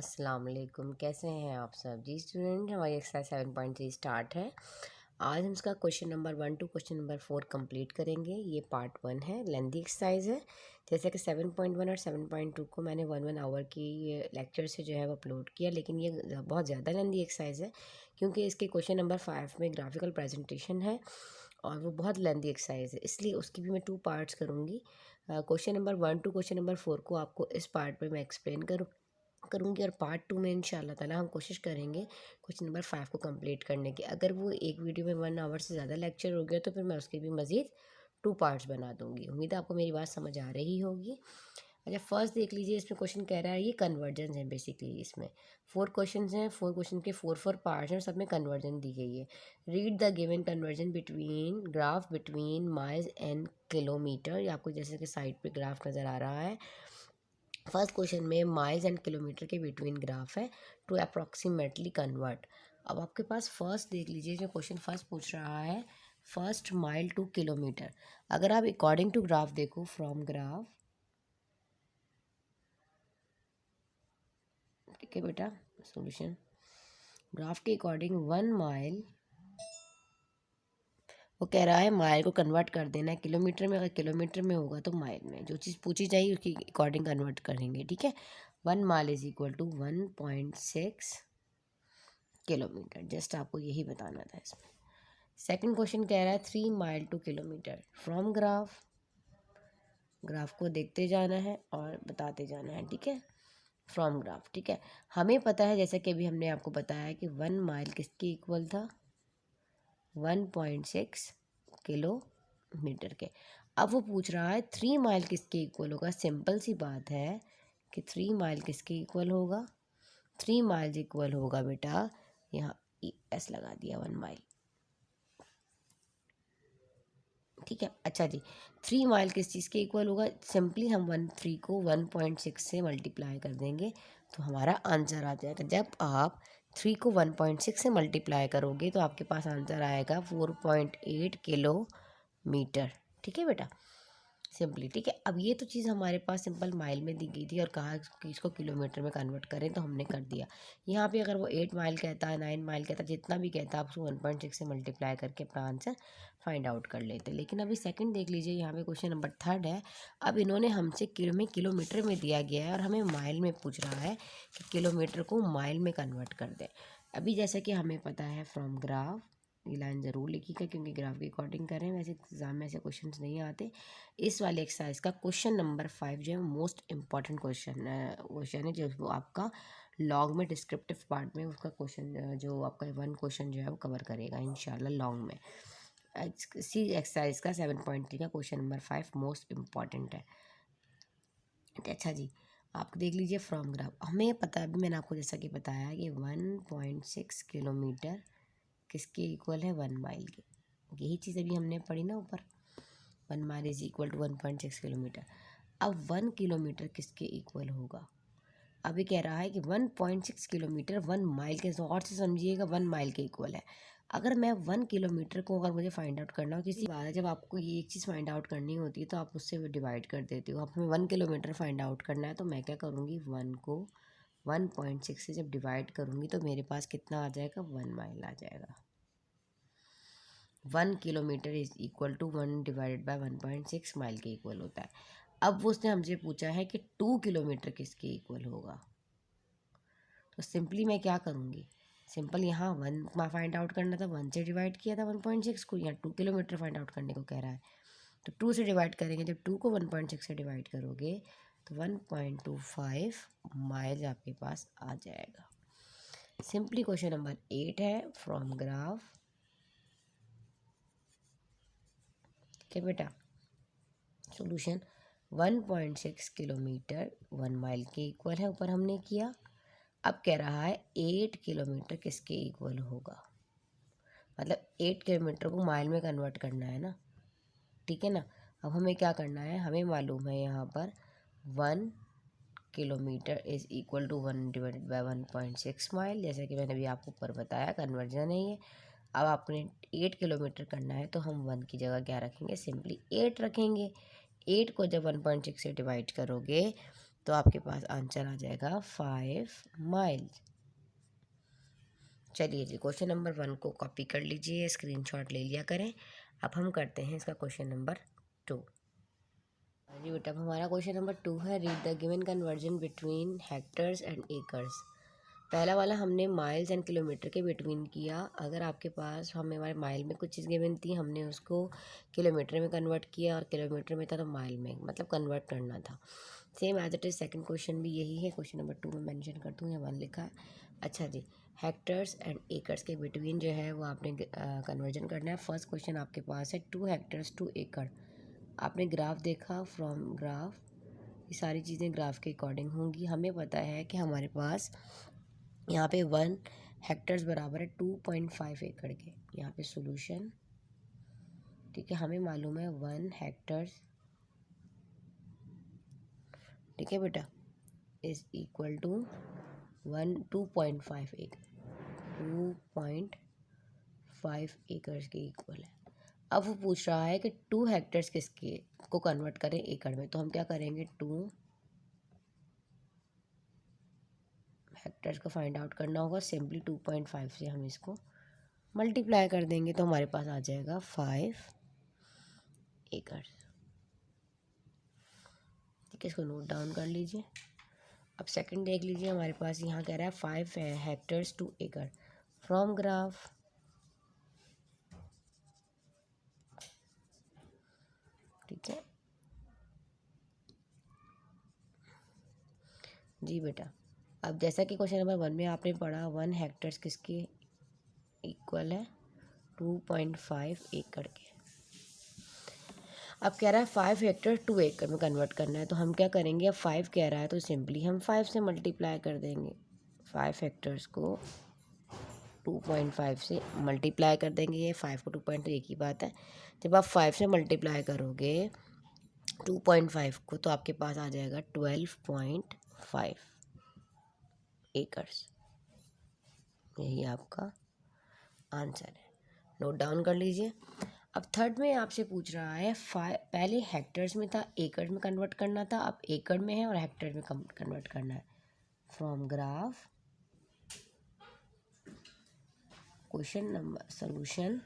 अस्सलाम वालेकुम। कैसे हैं आप सब जी स्टूडेंट। हमारी एक्सरसाइज 7.3 स्टार्ट है। आज हम इसका question number 1 to question number 4 complete करेंगे। ये पार्ट 1 है, लेंथी एक्सरसाइज है। जैसे कि 7.1 और 7.2 को मैंने 1 आवर की लेक्चर से जो है वो अपलोड किया, लेकिन ये बहुत ज़्यादा लेंथी एक्सरसाइज है क्योंकि इसके क्वेश्चन नंबर 5 में ग्राफिकल प्रेजेंटेशन है और वो बहुत लेंथी एक्सरसाइज है, इसलिए उसकी भी मैं 2 पार्ट्स करूँगी। Question number 1 to question number 4 को आपको इस पार्ट में मैं एक्सप्लेन करूँगी और पार्ट 2 में इंशाल्लाह ताला हम कोशिश करेंगे क्वेश्चन नंबर 5 को कंप्लीट करने की। अगर वो एक वीडियो में 1 आवर से ज़्यादा लेक्चर हो गया तो फिर मैं उसके भी मज़ीद 2 पार्ट्स बना दूँगी। उम्मीद है आपको मेरी बात समझ आ रही होगी। अच्छा, फर्स्ट देख लीजिए, इसमें क्वेश्चन कह रहा है, ये कन्वर्जन है बेसिकली। इसमें 4 क्वेश्चन हैं, 4 क्वेश्चन के 4 पार्ट्स हैं, सब में कन्वर्जन दी गई है। Read the given conversion between graph between miles and kilometre. ये आपको जैसे कि साइड पे ग्राफ नज़र आ रहा है। फर्स्ट क्वेश्चन में माइल्स एंड किलोमीटर के बिटवीन ग्राफ है टू अप्रॉक्सीमेटली कन्वर्ट। अब आपके पास फर्स्ट देख लीजिए, जो क्वेश्चन फर्स्ट पूछ रहा है फर्स्ट माइल टू किलोमीटर। अगर आप अकॉर्डिंग टू ग्राफ देखो, फ्रॉम ग्राफ, ठीक है बेटा, सॉल्यूशन ग्राफ के अकॉर्डिंग 1 माइल, वो कह रहा है माइल को कन्वर्ट कर देना है किलोमीटर में। अगर किलोमीटर में होगा तो माइल में, जो चीज़ पूछी जाएगी उसकी अकॉर्डिंग कन्वर्ट करेंगे, ठीक है। 1 mile is equal to 1.6 kilometre. Just आपको यही बताना था इसमें। सेकंड क्वेश्चन कह रहा है 3 mile two kilometre from graph. Graph को देखते जाना है और बताते जाना है, ठीक है, फ्रॉम ग्राफ, ठीक है। हमें पता है, जैसा कि अभी हमने आपको बताया, कि 1 माइल किसके इक्वल था, 1.6 किलोमीटर के। अब वो पूछ रहा है 3 माइल किसके इक्वल होगा। सिंपल सी बात है कि 3 माइल किसके इक्वल होगा, 3 माइल्स इक्वल होगा बेटा, यहाँ एस लगा दिया, 1 माइल, ठीक है। अच्छा जी, 3 माइल किस चीज़ के इक्वल होगा, सिंपली हम 3 को 1.6 से मल्टीप्लाई कर देंगे तो हमारा आंसर आ जाएगा। जब आप 3 को 1.6 से मल्टीप्लाई करोगे तो आपके पास आंसर आएगा 4.8 किलोमीटर, ठीक है बेटा, सिंपली, ठीक है। अब ये तो चीज़ हमारे पास सिंपल माइल में दी गई थी और कहा कि इसको किलोमीटर में कन्वर्ट करें, तो हमने कर दिया। यहाँ पे अगर वो 8 माइल कहता है, 9 माइल कहता है, जितना भी कहता है, आप उसको 1.6 से मल्टीप्लाई करके अपना आंसर फाइंड आउट कर लेते। लेकिन अभी सेकंड देख लीजिए, यहाँ पे क्वेश्चन नंबर 3 है। अब इन्होंने हमसे किलोमीटर में दिया गया है और हमें माइल में पूछ रहा है कि किलोमीटर को माइल में कन्वर्ट कर दें। अभी जैसा कि हमें पता है फ्रॉम ग्राफ, ये लाइन ज़रूर लिखिएगा क्योंकि ग्राफ की अकॉर्डिंग करें, वैसे एग्जाम में ऐसे क्वेश्चंस नहीं आते। इस वाले एक्सरसाइज का क्वेश्चन नंबर 5 जो है मोस्ट इम्पॉर्टेंट क्वेश्चन है, जो आपका लॉन्ग में डिस्क्रिप्टिव पार्ट में उसका क्वेश्चन, जो आपका 1 क्वेश्चन जो है वो कवर करेगा इंशाल्लाह लॉन्ग में। इसी एक्सरसाइज का 7.3 का क्वेश्चन नंबर 5 मोस्ट इम्पॉर्टेंट है। अच्छा जी, आप देख लीजिए फ्रॉम ग्राफ। हमें पता है, अभी मैंने आपको जैसा कि बताया कि 1.6 किलोमीटर किसके इक्वल है, 1 माइल के। यही चीज़ अभी हमने पढ़ी ना ऊपर, 1 mile is equal to 1.6 kilometre. अब 1 किलोमीटर किसके इक्वल होगा। अभी कह रहा है कि 1.6 किलोमीटर 1 माइल के, और से समझिएगा, 1 माइल के इक्वल है। अगर मैं 1 किलोमीटर को, अगर मुझे फाइंड आउट करना हो, किसी बात है, जब आपको ये एक चीज़ फाइंड आउट करनी होती है तो आप उससे डिवाइड कर देते हो। अब हमें 1 किलोमीटर फाइंड आउट करना है तो मैं क्या करूँगी, 1 को 1.6 से जब डिवाइड करूँगी तो मेरे पास कितना आ जाएगा, 1 माइल आ जाएगा। 1 kilometre is equal to 1 divided by 1.6 mile के इक्वल होता है। अब वो उसने हमसे पूछा है कि 2 किलोमीटर किसके इक्वल होगा। तो सिंपली मैं क्या करूँगी, सिंपल यहाँ 1 फाइंड आउट करना था, 1 से डिवाइड किया था 1.6 को, यहाँ 2 किलोमीटर फाइंड आउट करने को कह रहा है तो 2 से डिवाइड करेंगे। जब 2 को 1.6 से डिवाइड करोगे तो 1.25 माइल आपके पास आ जाएगा। सिंपली क्वेश्चन नंबर 8 है फ्रॉम ग्राफ, ठीक है बेटा, सॉल्यूशन 1.6 किलोमीटर 1 माइल के इक्वल है, ऊपर हमने किया। अब कह रहा है 8 किलोमीटर किसके इक्वल होगा, मतलब 8 किलोमीटर को माइल में कन्वर्ट करना है ना, ठीक है ना। अब हमें क्या करना है, हमें मालूम है यहाँ पर 1 kilometre is equal to 1 divided by 1.6 mile, जैसा कि मैंने अभी आपको ऊपर बताया, कन्वर्जन है ये। अब आपने 8 किलोमीटर करना है तो हम 1 की जगह क्या रखेंगे, सिंपली 8 रखेंगे। 8 को जब 1.6 से डिवाइड करोगे तो आपके पास आंसर आ जाएगा 5 माइल्स। चलिए जी, क्वेश्चन नंबर 1 को कॉपी कर लीजिए, स्क्रीनशॉट ले लिया करें। अब हम करते हैं इसका क्वेश्चन नंबर 2। जी बेटा, अब हमारा क्वेश्चन नंबर 2 है, read the given conversion between hectares and acres. पहला वाला हमने माइल्स एंड किलोमीटर के बिटवीन किया। अगर आपके पास हमारे माइल में कुछ चीज़ गिवन थी, हमने उसको किलोमीटर में कन्वर्ट किया, और किलोमीटर में था तो माइल में, मतलब कन्वर्ट करना था। Same as it is second question भी यही है। क्वेश्चन नंबर 2 में मेंशन कर दूँ, यहाँ 1 लिखा है। अच्छा जी, हेक्टर्स एंड एकर्स के बिटवीन जो है वो आपने कन्वर्जन करना है। फर्स्ट क्वेश्चन आपके पास है 2 हेक्टर्स टू एकड़। आपने ग्राफ देखा, फ्रॉम ग्राफ ये सारी चीज़ें ग्राफ के अकॉर्डिंग होंगी। हमें पता है कि हमारे पास यहाँ पे 1 हेक्टर्स बराबर है 2.5 एकड़ के। यहाँ पे सॉल्यूशन, ठीक है, हमें मालूम है 1 हेक्टर्स, ठीक है बेटा, इज इक्वल टू 2.5 एकड़, 2.5 एकड़ के इक्वल है। अब वो पूछ रहा है कि 2 हेक्टर्स किसके को कन्वर्ट करें एकड़ में, तो हम क्या करेंगे, 2 हेक्टर्स को फाइंड आउट करना होगा। सिंपली 2.5 से हम इसको मल्टीप्लाई कर देंगे तो हमारे पास आ जाएगा 5 एकड़। ठीक है, इसको नोट डाउन कर लीजिए। अब सेकंड देख लीजिए, हमारे पास यहाँ कह रहा है 5 हेक्टर्स टू एकड़। फ्रॉम ग्राफ, ठीक है जी बेटा। अब जैसा कि क्वेश्चन नंबर 1 में आपने पढ़ा, 1 हेक्टर्स किसके इक्वल है, 2.5 एकड़ के। अब कह रहा है 5 हेक्टर 2 एकड़ में कन्वर्ट करना है, तो हम क्या करेंगे, अब 5 कह रहा है तो सिंपली हम 5 से मल्टीप्लाई कर देंगे। 5 हेक्टर्स को 2.5 से मल्टीप्लाई कर देंगे। ये 5 को 2.5 एक ही बात है। जब आप 5 से मल्टीप्लाई करोगे 2.5 को, तो आपके पास आ जाएगा 12.5 एकर्स। यही आपका आंसर है, नोट डाउन कर लीजिए। अब थर्ड में आपसे पूछ रहा है, पहले हेक्टर्स में था, एकड़ में कन्वर्ट करना था, अब एकड़ में है और हेक्टर में कन्वर्ट करना है। From graph, question number solution.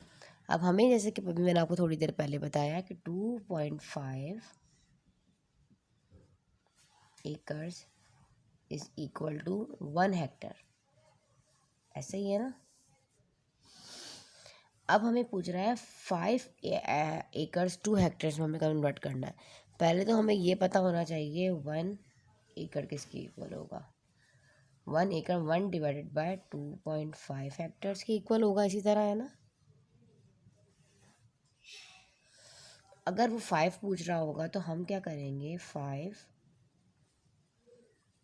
अब हमें, जैसे कि मैंने आपको थोड़ी देर पहले बताया कि 2.5 acres is equal to 1 hectare, ऐसे ही है ना। अब हमें पूछ रहा है 5 एकर्स 2 हेक्टर्स में हमें कन्वर्ट करना है। पहले तो हमें ये पता होना चाहिए 1 एकड़ किसके इक्वल होगा। 1 एकड़ 1 डिवाइडेड बाय 2.5 हेक्टर्स के इक्वल होगा, इसी तरह है ना। अगर वो 5 पूछ रहा होगा तो हम क्या करेंगे, 5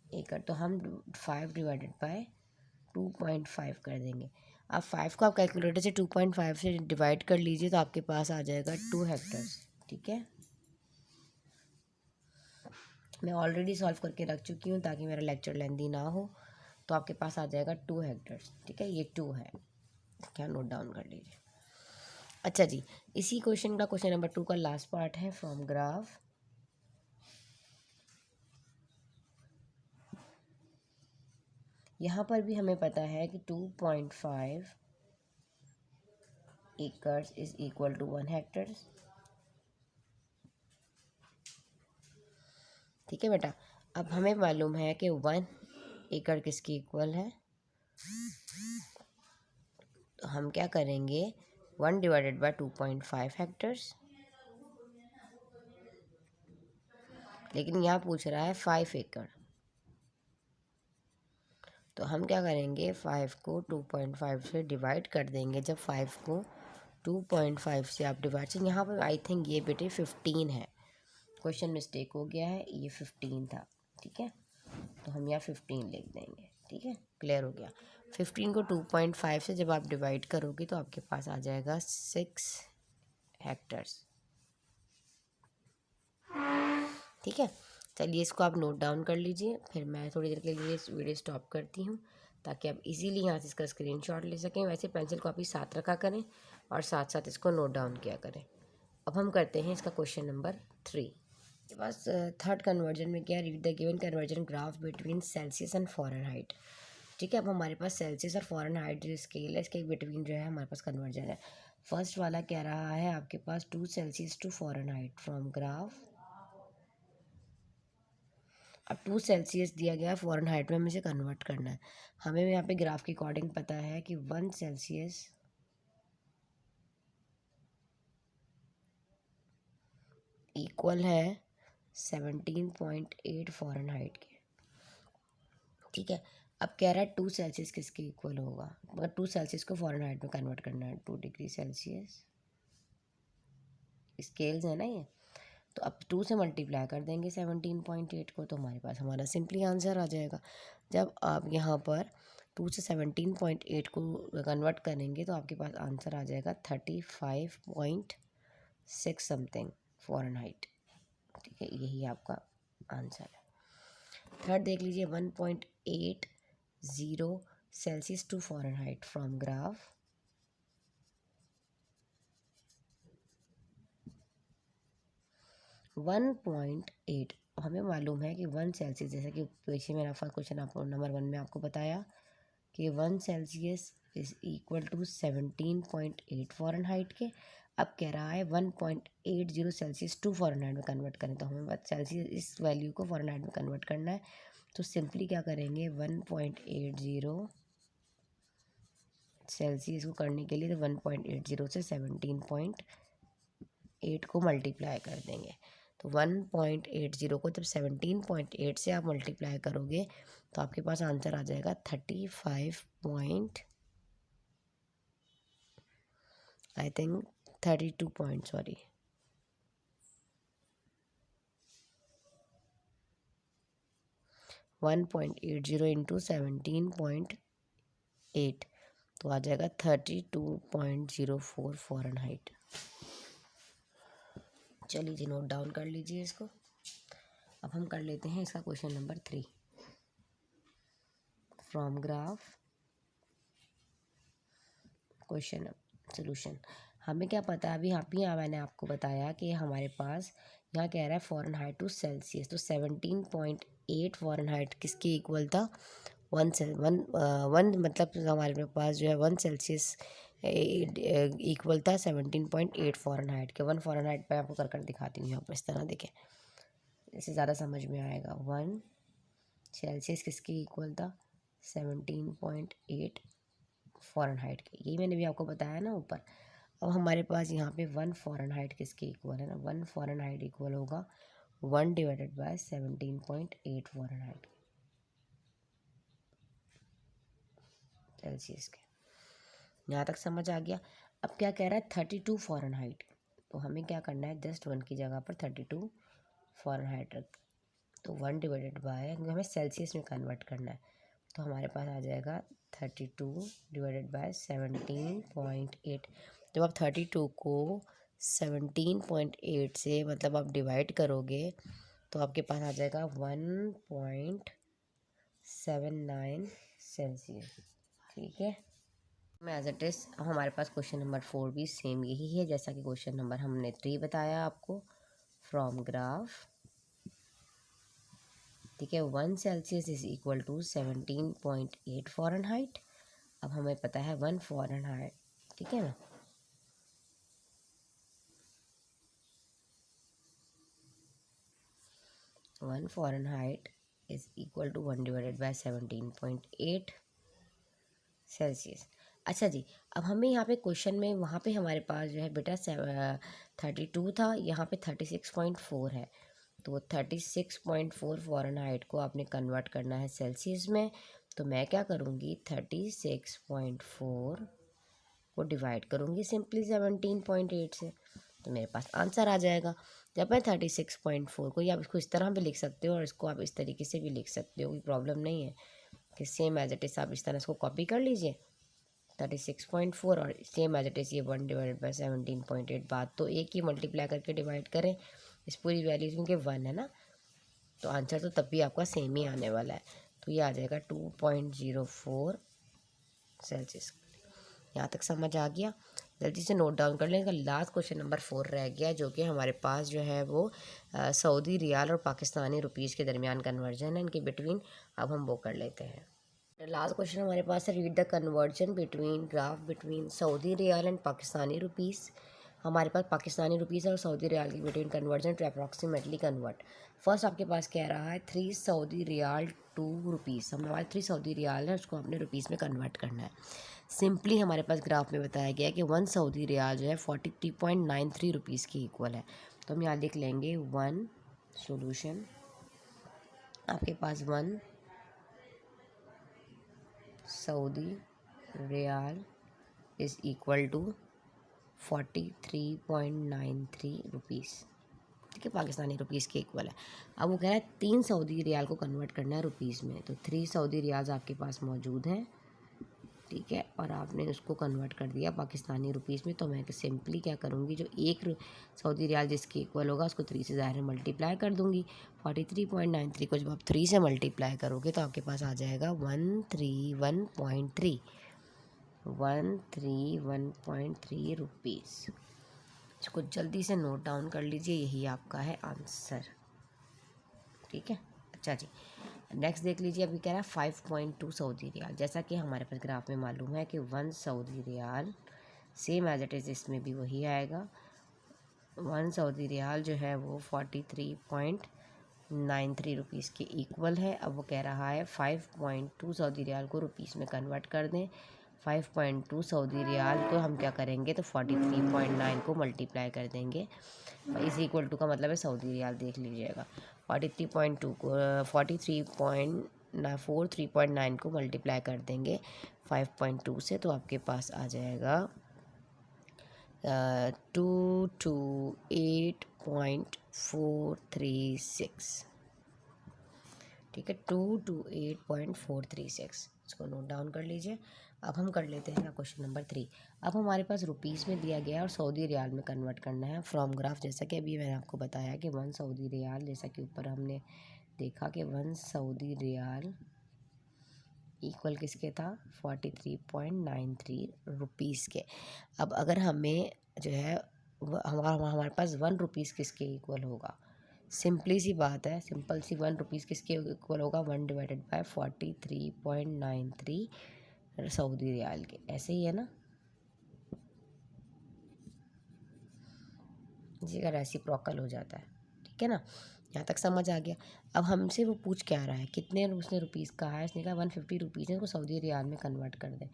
एकड़, तो हम 5 डिवाइडेड बाय 2.5 कर देंगे। अब 5 को आप कैलकुलेटर से 2.5 से डिवाइड कर लीजिए तो आपके पास आ जाएगा 2 हेक्टर्स। ठीक है, मैं ऑलरेडी सॉल्व करके रख चुकी हूँ ताकि मेरा लेक्चर लेंदी ना हो। तो आपके पास आ जाएगा 2 हेक्टर्स। ठीक है, ये 2 है, क्या, नोट डाउन कर लीजिए। अच्छा जी, इसी क्वेश्चन का क्वेश्चन नंबर 2 का लास्ट पार्ट है, फ्रॉम ग्राफ। यहाँ पर भी हमें पता है कि 2.5 acres is equal to 1 hectares. ठीक है बेटा, अब हमें मालूम है कि 1 एकड़ किसकी इक्वल है, तो हम क्या करेंगे, 1 डिवाइडेड बाय 2.5 हेक्टर्स। लेकिन यहाँ पूछ रहा है 5 एकड़, तो हम क्या करेंगे, 5 को 2.5 से डिवाइड कर देंगे। जब 5 को 2.5 से आप डिवाइड से, यहाँ पर आई थिंक ये बेटे 15 है, क्वेश्चन मिस्टेक हो गया है, ये 15 था। ठीक है, तो हम यहाँ 15 लिख देंगे। ठीक है, क्लियर हो गया। 15 को 2.5 से जब आप डिवाइड करोगे तो आपके पास आ जाएगा 6 हेक्टर्स। ठीक है, चलिए इसको आप नोट डाउन कर लीजिए, फिर मैं थोड़ी देर के लिए इस वीडियो स्टॉप करती हूँ ताकि आप इजीली यहाँ से इसका स्क्रीनशॉट ले सकें। वैसे पेंसिल कॉपी साथ रखा करें और साथ साथ इसको नोट डाउन किया करें। अब हम करते हैं इसका क्वेश्चन नंबर 3। के पास थर्ड कन्वर्जन में क्या, read the given conversion graph between Celsius and Fahrenheit. ठीक है, अब हमारे पास सेल्सियस और फ़ारेनहाइट जो स्केल है इसके बिटवीन जो है हमारे पास कन्वर्जन है। फर्स्ट वाला कह रहा है आपके पास 2 Celsius to Fahrenheit from graph. अब 2 सेल्सियस दिया गया है, फ़ारेनहाइट में हमें इसे कन्वर्ट करना है। हमें यहाँ पे ग्राफ के अकॉर्डिंग पता है कि 1 सेल्सियस इक्वल है 17.8 फ़ारेनहाइट के। ठीक है, अब कह रहा है 2 सेल्सियस किसके इक्वल होगा, मगर 2 सेल्सियस को फ़ारेनहाइट में कन्वर्ट करना है। 2 डिग्री सेल्सियस स्केल्स है ना ये, तो अब 2 से मल्टीप्लाई कर देंगे 17.8 को, तो हमारे पास हमारा सिंपली आंसर आ जाएगा। जब आप यहाँ पर 2 से 17.8 को कन्वर्ट करेंगे तो आपके पास आंसर आ जाएगा 35.6 समथिंग फ़ारेनहाइट। ठीक है, यही आपका आंसर है। थर्ड देख लीजिए, 1.80 Celsius to Fahrenheit from graph. One point eight, हमें मालूम है कि 1 सेल्सियस, जैसा कि पीछे मेरा फर्स्ट क्वेश्चन आपको नंबर 1 में आपको बताया कि 1 Celsius is equal to 17.8 Fahrenheit के। अब कह रहा है 1.80 सेल्सियस टू फ़ारेनहाइट में कन्वर्ट करें, तो हमें बस सेल्सियस इस वैल्यू को फ़ारेनहाइट में कन्वर्ट करना है। तो सिंपली क्या करेंगे, 1.80 सेल्सियस को करने के लिए तो 1.80 से 17.8 को मल्टीप्लाई कर देंगे। तो 1.80 को जब 17.8 से आप मल्टीप्लाई करोगे तो आपके पास आंसर आ जाएगा 32 पॉइंट, सॉरी 1.80 इंटू 17.8 तो आ जाएगा 32.04 फ़ारेनहाइट। चलिए जी, नोट डाउन कर लीजिए इसको। अब हम कर लेते हैं इसका question number 3 from graph question solution. हमें क्या पता है, अभी यहाँ मैंने आपको बताया कि हमारे पास यहाँ कह रहा है फ़ारेनहाइट टू सेल्सियस, तो 17.8 फ़ारेनहाइट किसके इक्वल था, वन मतलब हमारे पास जो है 1 सेल्सियस इक्वल था 17.8 फ़ारेनहाइट के। 1 फ़ारेनहाइट पर आपको कर दिखाती हूँ यहाँ पर, इस तरह देखें, इससे ज़्यादा समझ में आएगा। 1 सेल्सियस किसके इक्वल था, 17.8 फ़ारेनहाइट के, यही मैंने भी आपको बताया ना ऊपर। अब हमारे पास यहाँ पे 1 फ़ारेनहाइट किसके इक्वल है ना, 1 फ़ारेनहाइट इक्वल होगा 1 डिवाइडेड बाय 17.8 फ़ारेनहाइट सेल्सियस के। यहाँ तक समझ आ गया। अब क्या कह रहा है 32 फ़ारेनहाइट, तो हमें क्या करना है, जस्ट 1 की जगह पर 32 फ़ारेनहाइट रख, तो 1 डिवाइडेड बाय, क्योंकि हमें सेल्सियस में कन्वर्ट करना है, तो हमारे पास आ जाएगा 32 डिवाइडेड बाय 17.8। जब आप 32 को 17.8 से मतलब आप डिवाइड करोगे तो आपके पास आ जाएगा 1.79 सेल्सियस। ठीक है, एज इट इज़। अब हमारे पास क्वेश्चन नंबर 4 भी सेम यही है जैसा कि क्वेश्चन नंबर हमने 3 बताया आपको फ्रॉम ग्राफ। ठीक है, 1 Celsius is equal to 17.8 Fahrenheit. अब हमें पता है 1 फ़ारेनहाइट, ठीक है ना, one Fahrenheit is equal to 1 divided by 17.8 Celsius. अच्छा जी, अब हमें यहाँ पे क्वेश्चन में वहाँ पे हमारे पास जो है बेटा 32 था, यहाँ पे 36.4 है, तो 36.4 फ़ारेनहाइट को आपने कन्वर्ट करना है सेल्सियस में। तो मैं क्या करूँगी, 36.4 को डिवाइड करूँगी सिंपली 17.8 से, तो मेरे पास आंसर आ जाएगा। जब मैं 36.4 को, या आप इसको इस तरह भी लिख सकते हो और इसको आप इस तरीके से भी लिख सकते हो, कोई प्रॉब्लम नहीं है कि सेम एज इट इज़ आप इस तरह इसको कॉपी कर लीजिए 36.4 और सेम एज इट इज़ ये 1 डिवाइडेड बाई 17.8। बात तो एक ही, मल्टीप्लाई करके डिवाइड करें इस पूरी वैल्यू, क्योंकि 1 है ना, तो आंसर तो तब भी आपका सेम ही आने वाला है। तो ये आ जाएगा 2.04 सेल्सियस। यहाँ तक समझ आ गया। जल्दी से नोट डाउन कर लें। इसका लास्ट क्वेश्चन नंबर 4 रह गया, जो कि हमारे पास जो है वो सऊदी रियाल और पाकिस्तानी रुपीज़ के दरमियान कन्वर्जन है, इनके बिटवीन। अब हम वो कर लेते हैं। लास्ट क्वेश्चन हमारे पास है, read the conversion between graph between Saudi riyal and Pakistani rupees. हमारे पास पाकिस्तानी रुपीज़ और सऊदी रियाल की between conversion to approximately convert. First आपके पास कह रहा है 3 सऊदी रियाल टू रुपीज़। हमारे 3 सऊदी रियाल है, उसको हमने रुपीज़ में कन्वर्ट करना है। सिंपली हमारे पास ग्राफ में बताया गया है कि 1 सऊदी रियाल जो है 43.93 रुपीज़ की इक्वल है। तो हम यहाँ लिख लेंगे 1 सोल्यूशन। आपके पास 1 Saudi riyal is equal to 43.93 rupees, ठीक है, पाकिस्तानी रुपीज़ के इक्वल है। अब वो कह रहा है 3 सऊदी रियाल को कन्वर्ट करना है रुपीज़ में, तो 3 सऊदी रियाल आपके पास मौजूद हैं, ठीक है, और आपने उसको कन्वर्ट कर दिया पाकिस्तानी रुपीज़ में। तो मैं सिंपली क्या करूँगी, जो एक सऊदी रियाल जिसके इक्वल होगा उसको 3 से ज़ाहिर मल्टीप्लाई कर दूँगी। 43.93 को जब आप 3 से मल्टीप्लाई करोगे तो आपके पास आ जाएगा 131.3 131.3 रुपीज़। इसको जल्दी से नोट डाउन कर लीजिए, यही आपका है आंसर, ठीक है। अच्छा जी, नेक्स्ट देख लीजिए। अभी कह रहा है 5.2 सऊदी रियाल। जैसा कि हमारे पास ग्राफ में मालूम है कि 1 Saudi riyal same as it is इसमें भी वही आएगा। 1 सऊदी रियाल जो है वो 43.93 रुपीज़ के इक्वल है। अब वो कह रहा है 5.2 सऊदी रियाल को रुपीज़ में कन्वर्ट कर दें। 5.2 सऊदी रियाल को हम क्या करेंगे, तो 43.9 को मल्टीप्लाई कर देंगे। इस इक्वल टू का मतलब है सऊदी रियाल, देख लीजिएगा। 43.2 को 43.9 को मल्टीप्लाई कर देंगे 5.2 से, तो आपके पास आ जाएगा 228.436, ठीक है, 228.436। इसको नोट डाउन कर लीजिए। अब हम कर लेते हैं क्वेश्चन नंबर 3। अब हमारे पास रुपीज़ में दिया गया है और सऊदी रियाल में कन्वर्ट करना है फ्रॉम ग्राफ। जैसा कि अभी मैंने आपको बताया कि 1 सऊदी रियाल, जैसा कि ऊपर हमने देखा कि 1 सऊदी रियाल इक्वल किसके था, 43.93 रुपीज़ के। अब अगर हमें जो है हमारे पास 1 रुपीज़ किसके इक्वल होगा, सिंपली सी बात है, सिंपल सी 1 रुपीज़ किसके इक्वल होगा, 1 डिवाइडेड बाय 43.93 सऊदी रियाल के। ऐसे ही है ना जी, अगर रेसिप्रोकल हो जाता है, ठीक है ना, यहाँ तक समझ आ गया। अब हमसे वो पूछ क्या रहा है, कितने उसने रुपीज़ कहा है, इसने कहा 150 रुपीज़ है, उसको सऊदी रियाल में कन्वर्ट कर दें।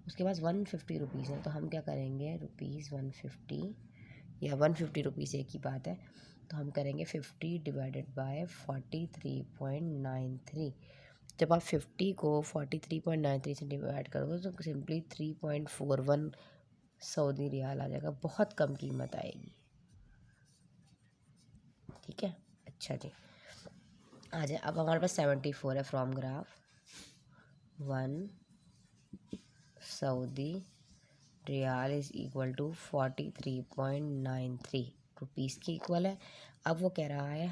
उसके पास 150 रुपीज़ है, तो हम क्या करेंगे, रुपीज़ 150 या 150 रुपीज़ एक ही बात है, तो हम करेंगे 50 डिवाइडेड बाय 43.93। जब आप 50 को 43.93 से डिवाइड करोगे तो सिंपली 3.41 सऊदी रियाल आ जाएगा, बहुत कम कीमत आएगी, ठीक है। अच्छा जी, आ जाए। अब हमारे पास 74 है from graph. 1 Saudi riyal is equal to 43.93 rupees की इक्वल है। अब वो कह रहा है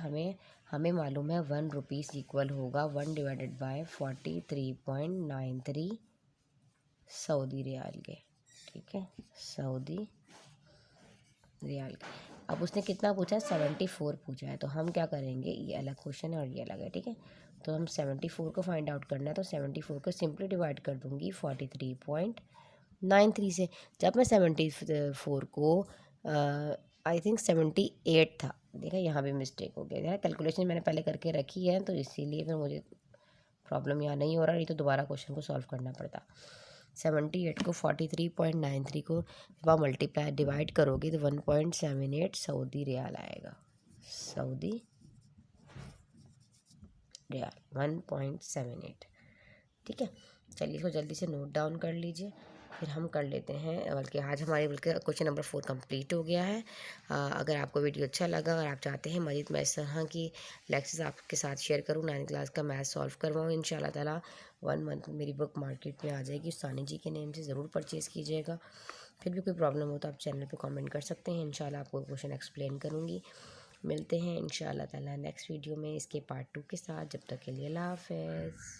हमें मालूम है 1 रुपीज़ इक्वल होगा 1 डिवाइडेड बाय 43.93 सऊदी रियाल के, ठीक है, सऊदी रियाल के। अब उसने कितना पूछा है, 74 पूछा है, तो हम क्या करेंगे, ये अलग क्वेश्चन है और ये अलग है, ठीक है। तो हम 74 को फाइंड आउट करना है, तो 74 को सिंपली डिवाइड कर दूंगी 43.93 से। जब मैं 74 को आई थिंक 78 था, देखा यहाँ भी मिस्टेक हो गया, कैलकुलेशन मैंने पहले करके रखी है, तो इसीलिए फिर मुझे प्रॉब्लम यहाँ नहीं हो रहा, नहीं तो दोबारा क्वेश्चन को सॉल्व करना पड़ता। 78 को 43.93 को जब आप मल्टीप्लाई डिवाइड करोगे तो 1.78 सऊदी रियाल आएगा, सऊदी रियाल 1.78, ठीक है। चलिए इसको जल्दी से नोट डाउन कर लीजिए, फिर हम कर लेते हैं। बल्कि आज बल्कि क्वेश्चन नंबर 4 कंप्लीट हो गया है। अगर आपको वीडियो अच्छा लगा, अगर आप चाहते हैं मज़ीद मैं इस तरह की लेक्चर्स आपके साथ शेयर करूँ, 9th क्लास का मैथ सॉल्व करवाऊँ, इंशाल्लाह ताला 1 मंथ में मेरी बुक मार्केट में आ जाएगी। सानी जी के नेम से ज़रूर परचेज़ कीजिएगा। फिर भी कोई प्रॉब्लम हो तो आप चैनल पर कॉमेंट कर सकते हैं, इंशाल्लाह आपको क्वेश्चन एक्सप्लेन करूँगी। मिलते हैं इंशाल्लाह ताला नेक्स्ट वीडियो में इसके पार्ट 2 के साथ। जब तक के लिए अल्लाह हाफ़िज़।